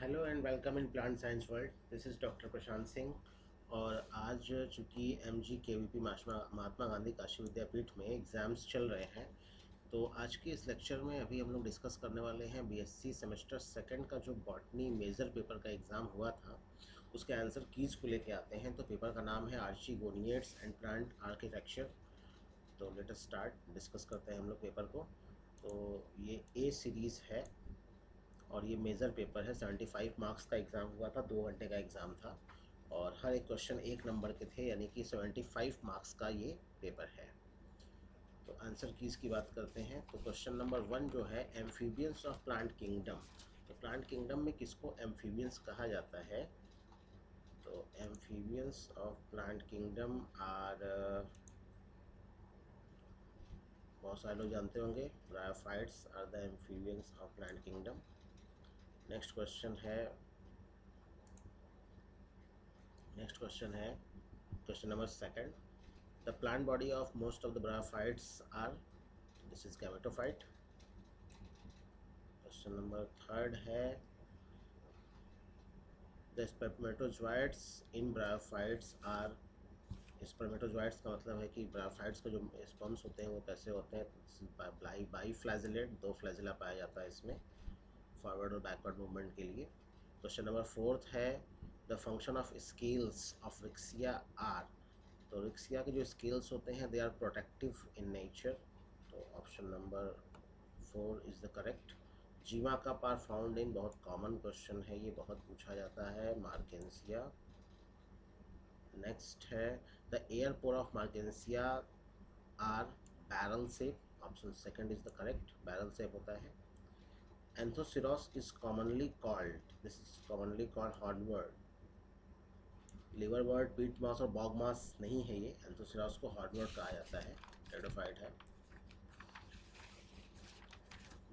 Hello and welcome in plant science world. This is doctor Prashant Singh. और आज चूँकि MG KVP Mahatma Gandhi Kashi विद्यापीठ में एग्ज़ाम्स चल रहे हैं, तो आज के इस लेक्चर में अभी हम लोग डिस्कस करने वाले हैं BSc सेमेस्टर सेकंड का जो बॉटनी मेजर पेपर का एग्ज़ाम हुआ था, उसके आंसर कीज़ को लेके आते हैं। तो पेपर का नाम है आर्चिगोनियड्स एंड प्लांट आर्किटेक्चर। तो लेट अस स्टार्ट, डिस्कस करते हैं हम लोग पेपर को। तो ये ए सीरीज़ है और ये मेजर पेपर है। 75 मार्क्स का एग्ज़ाम हुआ था, 2 घंटे का एग्ज़ाम था और हर एक क्वेश्चन 1 नंबर के थे, यानी कि 75 मार्क्स का ये पेपर है। तो आंसर कीज़ की बात करते हैं। तो क्वेश्चन नंबर 1 जो है, एम्फीबियंस ऑफ प्लांट किंगडम। तो प्लांट किंगडम में किसको एम्फीबियंस कहा जाता है? तो amphibians of plant kingdom are, बहुत सारे लोग जानते होंगे, bryophytes are the amphibians of plant kingdom. Next question है question number second. The plant body of most of the bryophytes are, this is gametophyte. Question number third है, the spermatozoites in bryophytes are, स्पर्मेटोजोइट्स का मतलब है कि bryophytes का जो sperms होते हैं वो कैसे होते हैं? बाई फ्लैजिलेट, 2 फ्लैजिला पाया जाता है इसमें, फॉरवर्ड और बैकवर्ड मूवमेंट के लिए। क्वेश्चन नंबर फोर्थ है, the function of scales of riccia are. तो रिक्सिया के जो स्केल्स होते हैं, they are protective in nature. तो option number 4 is the correct. जीवा का पार फाउंड इन, बहुत कॉमन क्वेश्चन है, ये बहुत पूछा जाता है, मार्केंसिया। नेक्स्ट है, the air pore of marchantia are barrel shape. Option second is the correct, barrel shape होता है। Anthoceros is commonly called, this is commonly called hornwort. Liverwort, peat moss और बॉग मास नहीं है ये, Anthoceros को हॉर्नवर्ड कहा जाता है, टेरिडोफाइट है।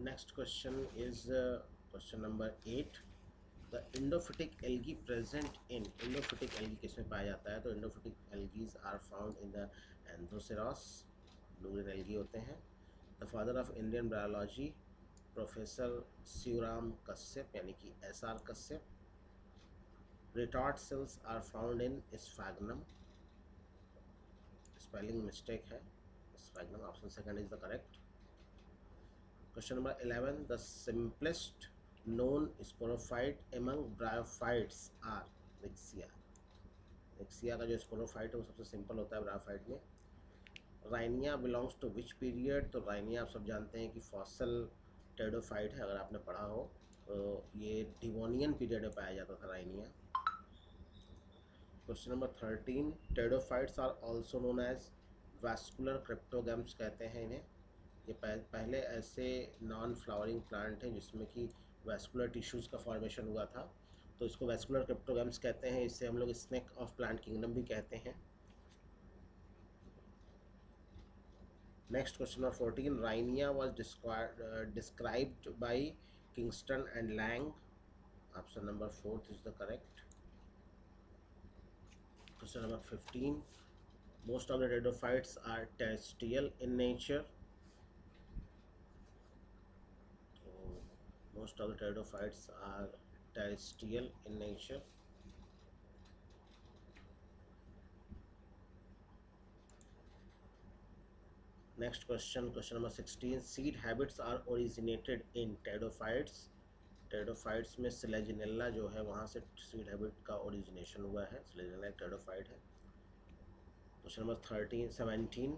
Next question is question number 8। The endophytic algae present in, endophytic algae किसमें पाया जाता है? तो endophytic algae are found in the anthoceros, blue green algae होते हैं। The father of Indian biology, professor Shivram Kashyap, यानी कि SR Kashyap. Retort cells are found in sphagnum, spelling mistake है, sphagnum, option second is the correct. Question number 11, the simplest known sporophyte among bryophytes are Riccia. Riccia का जो sporophyte है वो सबसे simple होता है ब्रायोफाइट में। Rhynia belongs to which period? तो राइनिया आप सब जानते हैं कि फॉसल टेरिडोफाइट है, अगर आपने पढ़ा हो तो ये डिवोनियन पीरियड में पाया जाता था Rhynia. Question number 13, pteridophytes are also known as vascular cryptogams कहते हैं इन्हें। ये पहले ऐसे नॉन फ्लावरिंग प्लांट हैं जिसमें कि वैस्कुलर टिश्यूज़ का फॉर्मेशन हुआ था, तो इसको वैस्कुलर क्रिप्टोगैम्स कहते हैं। इससे हम लोग स्नेक ऑफ प्लांट किंगडम भी कहते हैं। Next question number 14, Rhynia was described by Kingston and Lang. Option number 4 is the correct. Question number 15, most of the pteridophytes are terrestrial in nature. Most of the pteridophytes are terrestrial in nature. Next question, question number 16. Seed habits are originated in pteridophytes. pteridophytes में Selaginella जो है वहाँ से seed habit का origination हुआ है, Selaginella एक pteridophyte है। Question number 17.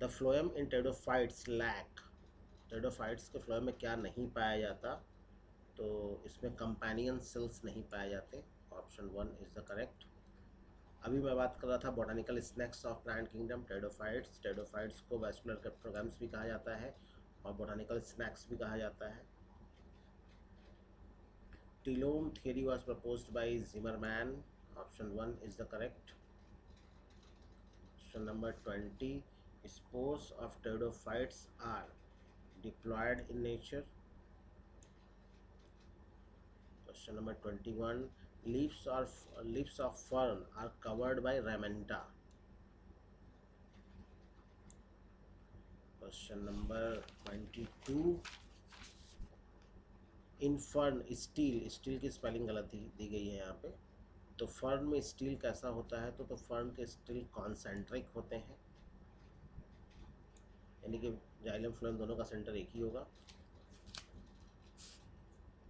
The phloem in pteridophytes lack. pteridophytes के phloem में क्या नहीं पाया जाता? तो इसमें कंपेनियन सेल्स नहीं पाए जाते, ऑप्शन 1 इज द करेक्ट। अभी मैं बात कर रहा था botanical snacks of plant kingdom, pteridophytes. Pteridophytes को वैस्कुलर क्रिप्टोगैम्स भी कहा जाता है और बॉटनिकल स्नैक्स भी कहा जाता है। Telome theory was proposed by Zimmermann, option 1 is the correct. Question number 20, spores of pteridophytes are diploid in nature. Question number 21, leaves of fern are covered by ramenta. Question number 22, in fern steel, steel की spelling गलत दी गई है यहाँ पे। तो fern में steel कैसा होता है, तो फर्न के स्टील कॉन्सेंट्रिक होते हैं, यानी कि जाइलम फ्लोएम दोनों का सेंटर एक ही होगा।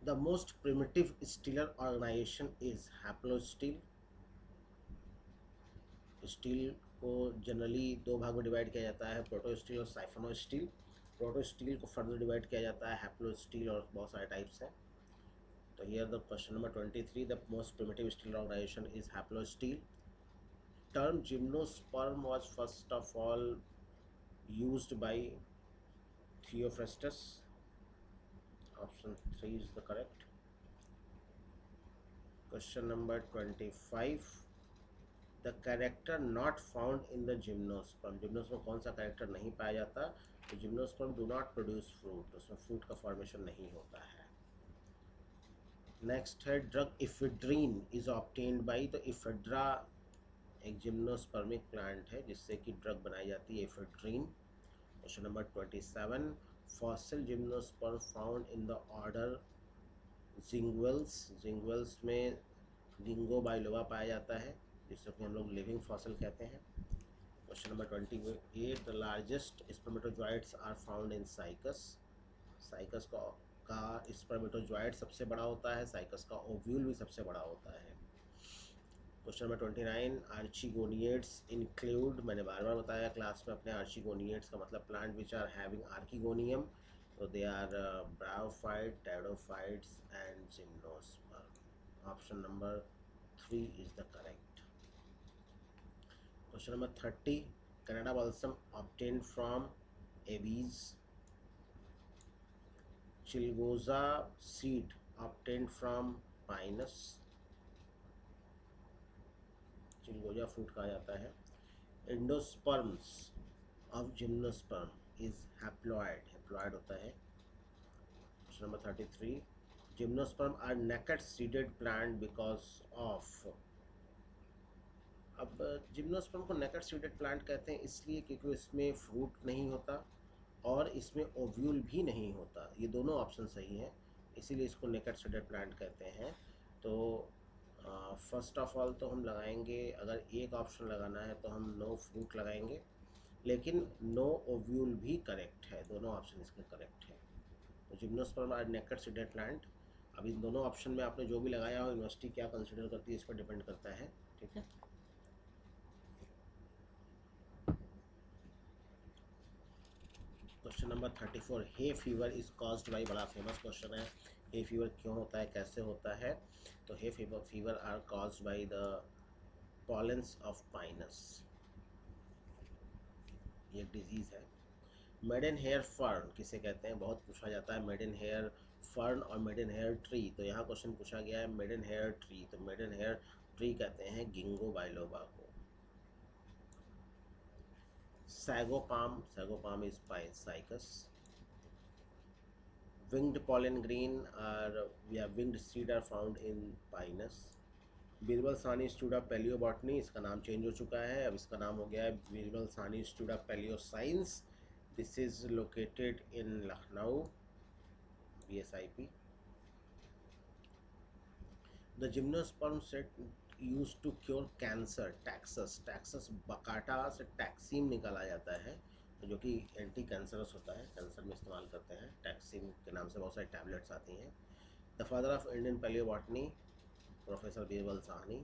The most primitive stelar organisation is haplostele. Stele को जनरली दो भाग में डिवाइड किया जाता है, प्रोटोस्टील और साइफोनोस्टील। प्रोटोस्टील को फर्दर डिवाइड किया जाता है हैप्लोस्टील, और बहुत सारे टाइप्स हैं। तो here the question number 23, the most primitive stele organisation is haplostele. Term gymnosperm was first of all used by Theophrastus. Option 3 is the correct. Question number 25, the character not found in the gymnosperm. Gymnosperm कौन सा character नहीं पाया जाता, तो gymnosperm do not produce fruit, उसमें fruit का formation नहीं होता है। नेक्स्ट है ड्रग इफेड्रीन इज ऑब्टेन्ड बाई, तो इफेड्रा एक जिम्नोस्पर्मिक प्लांट है जिससे कि ड्रग बनाई जाती है, ephedrine. Question number 27, fossil gymnosperm found in the order Ginkgoales. Ginkgoales में जिंगो बाइलोबा पाया जाता है, जिसको कि हम लोग लिविंग फॉसिल कहते हैं। Question number 28, the largest spermatozoids are found in Cycas. Cycas का स्पर्मेटोजॉइट सबसे बड़ा होता है, साइकस का ओव्यूल भी सबसे बड़ा होता है। क्वेश्चन नंबर 29, आर्चिगोनिएट्स इंक्लूड, मैंने बार बार बताया क्लास में अपने, आर्चिगोनिएट्स का मतलब plant which are having archegonium, तो they are bryophyte, pteridophytes and gymnosperm. Option number 3 is the correct. Question number 30, Canada balsam obtained from Abies. Chilgoza seed obtained from Pinus. चिलगोजा fruit कहा जाता है। Endosperms of gymnosperm is haploid, haploid होता है। Question number 33, gymnosperm are naked seeded plant because of. अब gymnosperm को naked seeded plant कहते हैं इसलिए क्योंकि इसमें फ्रूट नहीं होता और इसमें ओव्यूल भी नहीं होता, ये दोनों ऑप्शन सही हैं, इसीलिए इसको नेकेड सीडेड प्लांट कहते हैं। तो फर्स्ट ऑफ ऑल तो हम लगाएंगे, अगर एक ऑप्शन लगाना है तो हम नो फ्रूट लगाएंगे, लेकिन नो ओव्यूल भी करेक्ट है, दोनों ऑप्शन इसके करेक्ट है। तो gymnosperm are naked seeded plant. अब इन दोनों ऑप्शन में आपने जो भी लगाया हो, यूनिवर्सिटी क्या कंसिडर करती है इस पर डिपेंड करता है, ठीक है। Question number 34, hay fever is caused by, बड़ा फेमस क्वेश्चन है, हे फीवर क्यों होता है, कैसे होता है। तो hay fever are caused by the pollens of pinus, ये एक डिजीज़ है। मेडन हेयर फर्न किसे कहते हैं, बहुत पूछा जाता है, मेडन हेयर फर्न और मेडन हेयर ट्री। तो यहाँ क्वेश्चन पूछा गया है मेडन हेयर ट्री, तो मेडन हेयर ट्री कहते हैं गिंगो बाइलोबा को। Sago palm, sago palm is Cycas. winged pollen green are, yeah, winged seed are found in Pinus. Birbal Sahni institute of palaeobotany, इसका नाम चेंज हो चुका है, अब इसका नाम हो गया है Birbal Sahni institute of palaeoscience. This is located in Lucknow, BSIP। The gymnosperm set use to cure cancer, Taxus, Taxus baccata से टैक्सीम निकाला जाता है, जो कि एंटी कैंसरस होता है, कैंसर में इस्तेमाल करते हैं, टैक्सीम के नाम से बहुत सारी टैबलेट्स आती हैं। The father of Indian palaeobotany, professor Birbal Sahni.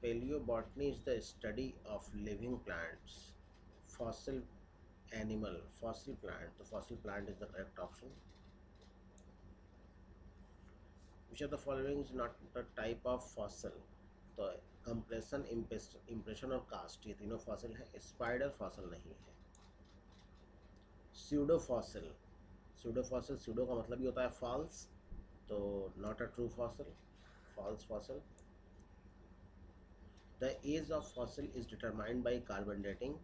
Palaeobotany is the study of living plants, fossil animal, fossil plant, तो fossil plant is the correct option. Which of the following is not the type of fossil? तो compression, impression और cast, ये तीनों fossil हैं, spider fossil नहीं है। Pseudo fossil, pseudo fossil, pseudo का मतलब ही होता है फॉल्स, तो not a true fossil, false fossil. The age of fossil is determined by carbon dating,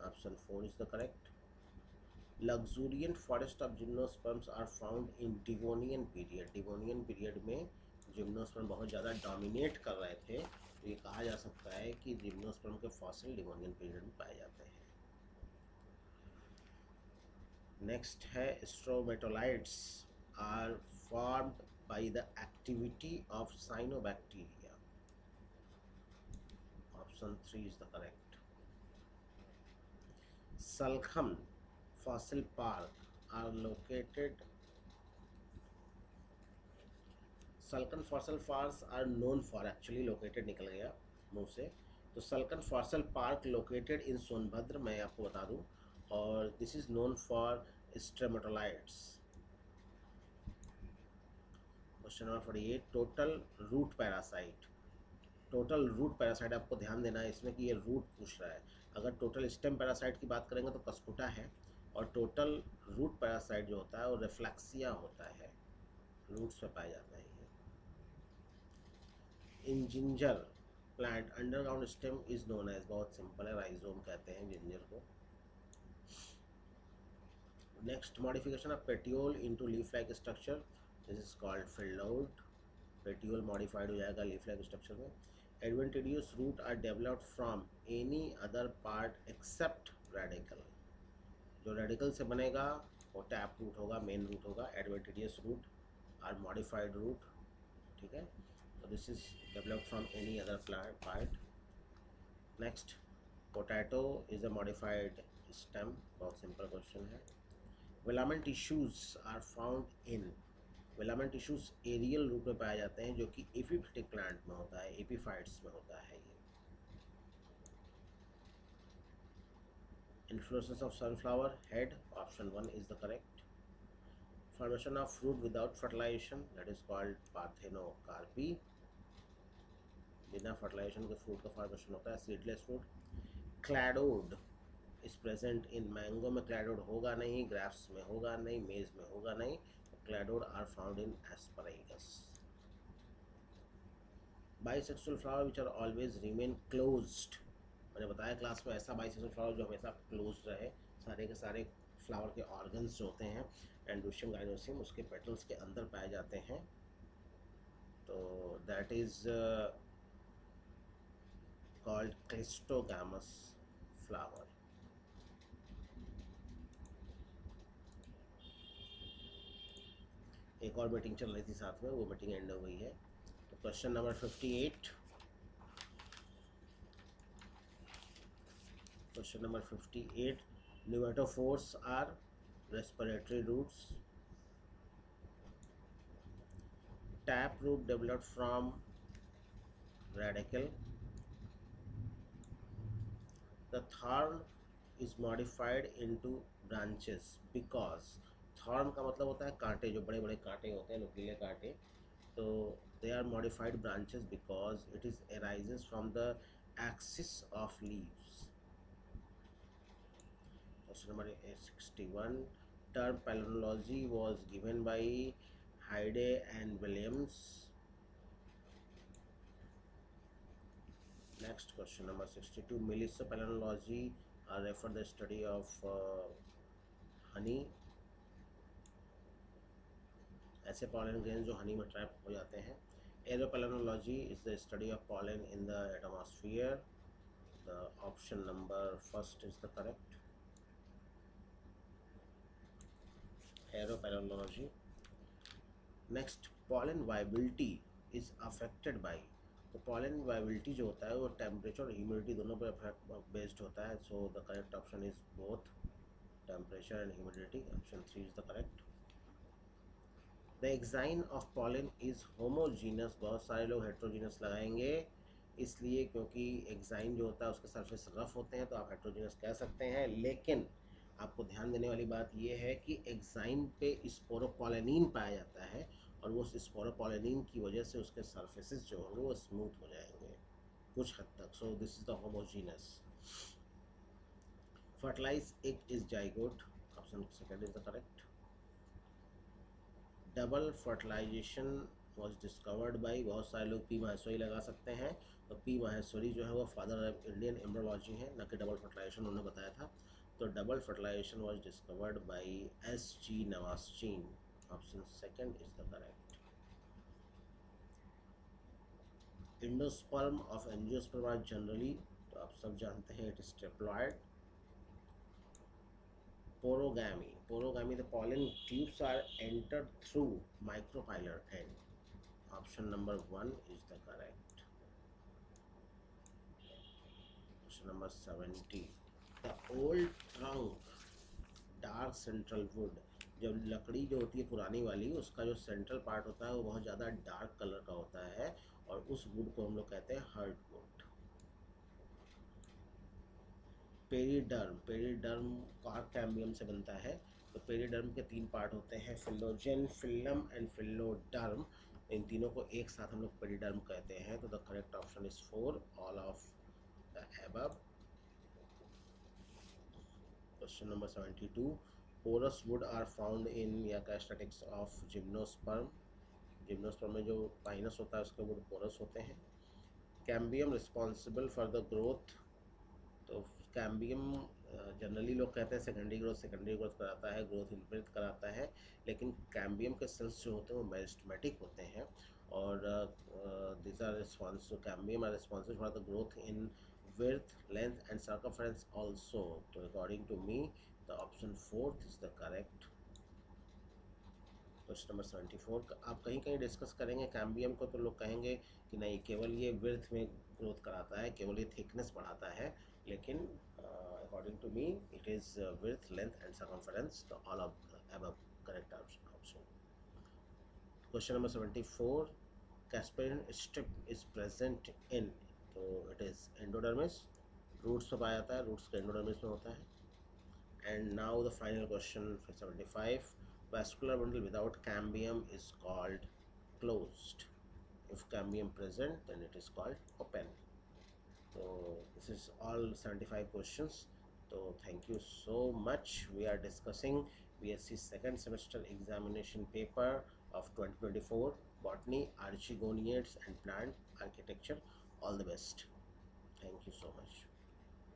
option 4 is the correct. Luxuriant forest of gymnosperms are found in Devonian period, Devonian period में gymnosperm बहुत ज़्यादा dominate कर रहे थे, तो ये कहा जा सकता है कि जिम्नोस्पर्म के फॉसिल डिवोनियन पीरियड में पाए जाते हैं। नेक्स्ट है stromatolites are formed by the activity of cyanobacteria. Option 3 is the correct. Salkhan fossil park are located Salkhan fossil parks are known for, actually located निकल गया मुंह से, तो Salkhan fossil park located in Sonbhadra, मैं आपको बता दूं, और this is known for stromatolites. Question number 48, total root parasite. Total root parasite आपको ध्यान देना है इसमें कि ये रूट पूछ रहा है। अगर टोटल स्टेम पैरासाइट की बात करेंगे तो कस्कुटा है, और टोटल रूट पैरासाइट जो होता है वो रिफ्लेक्सिया होता है, रूट्स में पाए जाते हैं ये। In ginger plant underground stem is known as, बहुत सिंपल है, राइजोम कहते हैं जिंजर को। Next, modification of petiole into leaf like structure, this is called phyllode. Petiole modified हो जाएगा लीफ लाइक स्ट्रक्चर में। Adventitious root are developed from any other part except radicle, जो radicle से बनेगा वो टैप रूट होगा, main root होगा। Adventitious root are modified root, ठीक है। So this is developed from any other plant part. Next, potato is a modified stem, बहुत simple question है। Filament tissues are found in, filament tissues aerial रूप में पाए जाते हैं जो कि epiphytic plant में होता है, epiphytes में होता है ये। Inflorescence of sunflower head, option 1 is the correct. Formation of fruit without fertilization, that is called parthenocarpy, बिना फर्टिलाइजेशन के फ्रूट का फॉर्मेशन होता है, seedless fruit. Cladode is present in mango में, क्लैडोड होगा नहीं, ग्राफ्स में होगा नहीं, मेज में होगा नहीं, cladode are found in asparagus. Bisexual flower which are always remain closed, मैंने बताया क्लास में, ऐसा बाइसेक्सुअल फ्लावर जो हमेशा क्लोज रहे, सारे के सारे फ्लावर के ऑर्गन्स जो होते हैं एंडोसियम गाइनोसियम उसके पेटल्स के अंदर पाए जाते हैं, तो that is called Clistogamous flower. एक और मीटिंग चल रही थी साथ में, वो मीटिंग एंड हो गई है। तो question number 58, question number 58, pneumatophores are respiratory roots. Tap root developed from radicle. The thorn is modified into branches because, thorn का मतलब होता है कांटे, जो बड़े बड़े कांटे होते हैं, नुकीले कांटे, तो they are modified branches because it is arises from the axis of leaves. Question number 61, term palynology was given by Hyde and Williams. Next, question number 62, melissopalynology refer the study of honey, ऐसे pollen grains जो honey में trap हो जाते हैं। Aeropalynology is the study of pollen in the atmosphere. The option number first is the correct. Aeropalynology. Next, pollen viability is affected by, तो pollen viability जो होता है वो temperature और humidity दोनों पर based होता है, so the correct option is both temperature and humidity. Option 3 is the correct. The exine of pollen is homogeneous, बहुत सारे लोग heterogeneous लगाएंगे, इसलिए क्योंकि एक्साइन जो होता है उसके सरफेस रफ होते हैं, तो आप हेट्रोजीनियस कह सकते हैं, लेकिन आपको ध्यान देने वाली बात यह है कि एक्साइन पे स्पोरोपोलेनिन पाया जाता है, और वो स्पोरोपोलेनिन की वजह से उसके सरफेसेस जो होंगे वो स्मूथ हो जाएंगे कुछ हद तक, so this is the homogeneous. Fertilise egg is zygote, option second is the correct. Double fertilisation was discovered by, बहुत सारे लोग पी माहेश्वरी लगा सकते हैं, तो पी माहेश्वरी जो है वो फादर ऑफ इंडियन एम्ब्रोलॉजी है, न कि डबल फर्टिलाइजेशन उन्होंने बताया था, तो double fertilisation was discovered by S G. Nawaschin, option second is the correct. Endosperm of angiosperm generally, तो आप सब जानते हैं it is triploid. Porogamy, the pollen tubes are entered through micropylar end. Option number 1 is the correct. Question number 70. The old trunk, dark central would, जब लकड़ी जो होती है पुरानी वाली, उसका जो सेंट्रल पार्ट होता है वो बहुत ज़्यादा डार्क कलर का होता है, और उस वुड को हम लोग कहते हैं heartwood. Periderm cork cambium से बनता है। तो पेरीडर्म के 3 पार्ट होते हैं, फिलोजेन, फिल्लम एंड फिलोडर्म। इन तीनों को एक साथ हम लोग पेरीडर्म कहते हैं। तो the correct option is 4, all of the above. Question number 72. Porous wood are found in या characteristics of gymnosperm. जिम्नोस्पर्म में जो पाइनस होता है उसके वुड पोरस होते हैं। Cambium responsible for the growth. तो कैम्बियम जनरली लोग कहते हैं सेकेंडरी ग्रोथ कराता है, ग्रोथ इनबिल्ट कराता है, लेकिन कैम्बियम के सेल्स जो होते हैं वो मेरिस्टेमेटिक होते हैं, और this are responsible, cambium are responsible for the growth in width, length and circumference also. So according to me, the option 4th is the correct. Question number 74, आप कहीं कहीं डिस्कस करेंगे कैम्बियम को तो लोग कहेंगे कि नहीं, केवल ये विड्थ में ग्रोथ कराता है, केवल ये थिकनेस बढ़ाता है, लेकिन according to me it is width, length and circumference. तो all of above correct option. Question number 74, Casparian strip is present in, तो इट इज़ एंडोडर्मिस, रूट्स पे पाया जाता है, रूट्स का एंडोडर्मिस में होता है। And now the final question for 75, vascular bundle without cambium is called closed. If cambium present, then it is called open. So this is all 75 questions. So thank you so much. We are discussing BSc second semester examination paper of 2024, botany, archegoniates and plant architecture. All the best. Thank you so much.